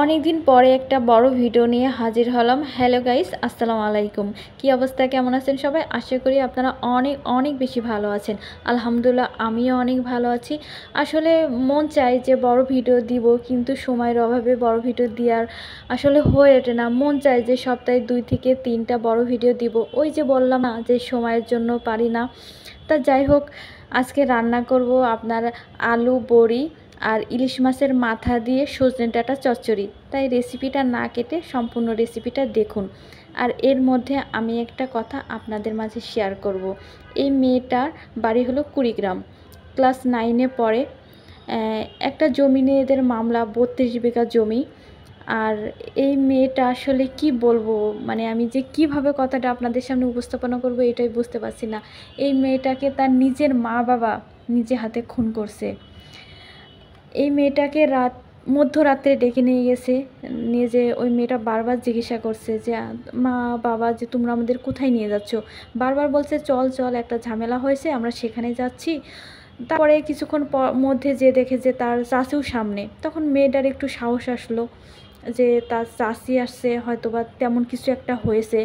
অনেক দিন পরে একটা বড় ভিডিও নিয়ে হাজির হলাম। হ্যালো গাইস, আসসালামু আলাইকুম। কি অবস্থা, কেমন আছেন সবাই? আশা করি আপনারা অনেক অনেক বেশি ভালো আছেন। আলহামদুলিল্লাহ, আমিও অনেক ভালো আছি। আসলে মন চায় যে বড় ভিডিও দিব, কিন্তু সময়ের অভাবে বড় ভিডিও দেওয়ার আসলে হয়ে ওঠে না। মন চায় যে সপ্তাহে 2 থেকে 3টা বড় ভিডিও দিব, ওই যে বললাম না যে সময়ের জন্য পারি না। তা যাই হোক, আজকে রান্না করব আপনার আলু বড়ি আর ইলিশ মাছের মাথা দিয়ে সজনে ডাঁটা চচ্চড়ি। তাই রেসিপিটা না কেটে সম্পূর্ণ রেসিপিটা দেখুন। আর এর মধ্যে আমি একটা কথা আপনাদের মাঝে শেয়ার করব। এই মেয়েটার বাড়ি হলো কুড়িগ্রাম, ক্লাস 9-এ পড়ে। একটা জমি নিয়ে এদের মামলা, 32 বিঘা জমি। আর এই মেয়েটা আসলে কি বলবো, মানে আমি যে কিভাবে কথাটা আপনাদের সামনে উপস্থাপনা করব এটাই বুঝতে পারছি না। এই মেয়েটাকে তার নিজের মা বাবা নিজে হাতে খুন করছে। এই মেয়েটাকে মধ্যরাত্রে ডেকে নিয়ে গেছে, নিয়ে যে ওই মেয়েটা বারবার জিজ্ঞাসা করছে যে মা বাবা, যে তোমরা আমাদের কোথায় নিয়ে যাচ্ছ। বারবার বলছে চল চল, একটা ঝামেলা হয়েছে, আমরা সেখানে যাচ্ছি। তারপরে কিছুক্ষণ মধ্যে যে দেখে যে তার চাচিও সামনে, তখন মেয়েটার একটু সাহস আসলো যে তার চাচি আসছে, হয়তোবা তেমন কিছু একটা হয়েছে।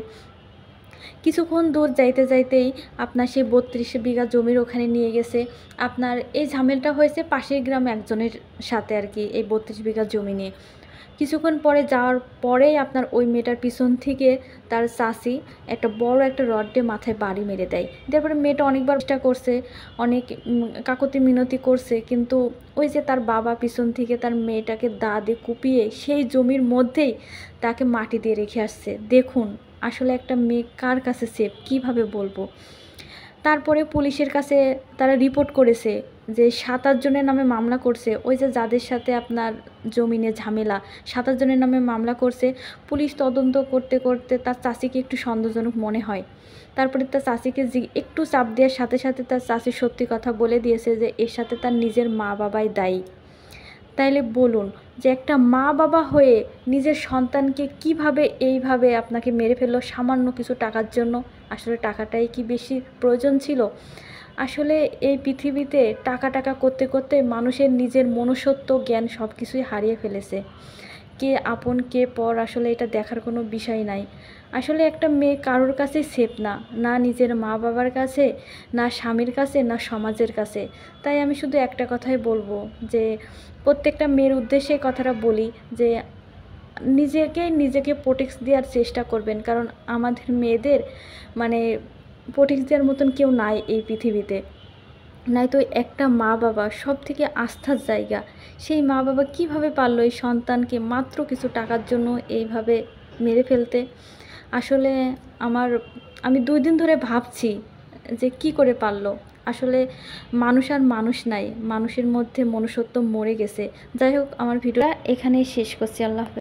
কিছুক্ষণ দূর যাইতে যাইতেই আপনার সেই 32 বিঘা জমির ওখানে নিয়ে গেছে। আপনার এই ঝামেলাটা হয়েছে পাশের গ্রামে একজনের সাথে আর কি, এই 32 বিঘা জমি নিয়ে। কিছুক্ষণ পরে যাওয়ার পরেই আপনার ওই মেয়েটার পিছন থেকে তার চাচি একটা বড় একটা রড দিয়ে মাথায় বাড়ি মেরে দেয়। তারপরে মেয়েটা অনেকবার চেষ্টা করছে, অনেক কাকুতি মিনতি করছে, কিন্তু ওই যে তার বাবা পিছন থেকে তার মেয়েটাকে দা দিয়ে কুপিয়ে সেই জমির মধ্যেই তাকে মাটি দিয়ে রেখে আসছে। দেখুন আসলে একটা মেয়ে কার কাছে সেফ, কিভাবে বলবো। তারপরে পুলিশের কাছে তারা রিপোর্ট করেছে যে 7-8 জনের নামে মামলা করছে। ওই যে যাদের সাথে আপনার জমিনে ঝামেলা, 7-8 জনের নামে মামলা করছে। পুলিশ তদন্ত করতে করতে তার চাচিকে একটু সন্দেহজনক মনে হয়। তারপরে তার চাচিকে একটু চাপ দেওয়ার সাথে সাথে তার চাচি সত্যি কথা বলে দিয়েছে যে এর সাথে তার নিজের মা বাবাই দায়ী। তাইলে বলুন যে একটা মা বাবা হয়ে নিজের সন্তানকে কিভাবে এইভাবে আপনাকে মেরে ফেললো সামান্য কিছু টাকার জন্য। আসলে টাকাটাই কি বেশি প্রয়োজন ছিল? আসলে এই পৃথিবীতে টাকা টাকা করতে করতে মানুষের নিজের মনুষ্যত্ব জ্ঞান সব কিছুই হারিয়ে ফেলেছে। কে আপন কে পর আসলে এটা দেখার কোনো বিষয় নাই। আসলে একটা মেয়ে কারোর কাছে সেফ না, না নিজের মা বাবার কাছে, না স্বামীর কাছে, না সমাজের কাছে। তাই আমি শুধু একটা কথাই বলবো যে প্রত্যেকটা মেয়ের উদ্দেশ্যে কথাটা বলি যে নিজেকে প্রোটেক্ট দেওয়ার চেষ্টা করবেন, কারণ আমাদের মেয়েদের মানে প্রোটেক্ট দেওয়ার মতন কেউ নাই এই পৃথিবীতে। নয়তো একটা মা বাবা সব থেকে আস্থার জায়গা, সেই মা বাবা কিভাবে পারলো এই সন্তানকে মাত্র কিছু টাকার জন্য এইভাবে মেরে ফেলতে। আসলে আমি 2 দিন ধরে ভাবছি যে কি করে পারলো। আসলে মানুষ আর মানুষ নাই, মানুষের মধ্যে মনুষ্যত্ব মরে গেছে। যাই হোক, আমার ভিডিওটা এখানেই শেষ করছি। আল্লাহ হাফেজ।